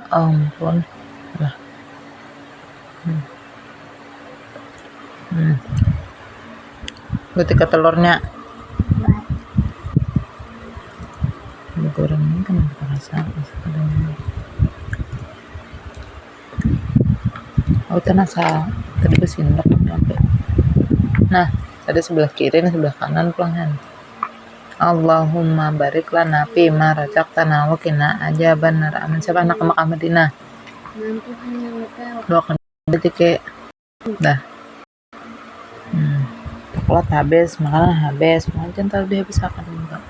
Ampun lah. Ketika telurnya goreng ini kan terasa itu nasa tadi kesindok sampai. Nah tadi sebelah kiri nih sebelah kanan pelangan. Allahumma barik lana fi ma razaqtana wa qina adzabannar. Amin. Siapa anak Mekah Madinah? Doakan detik dah. Coklat habis, makanan habis, macam tadi habis akan enggak.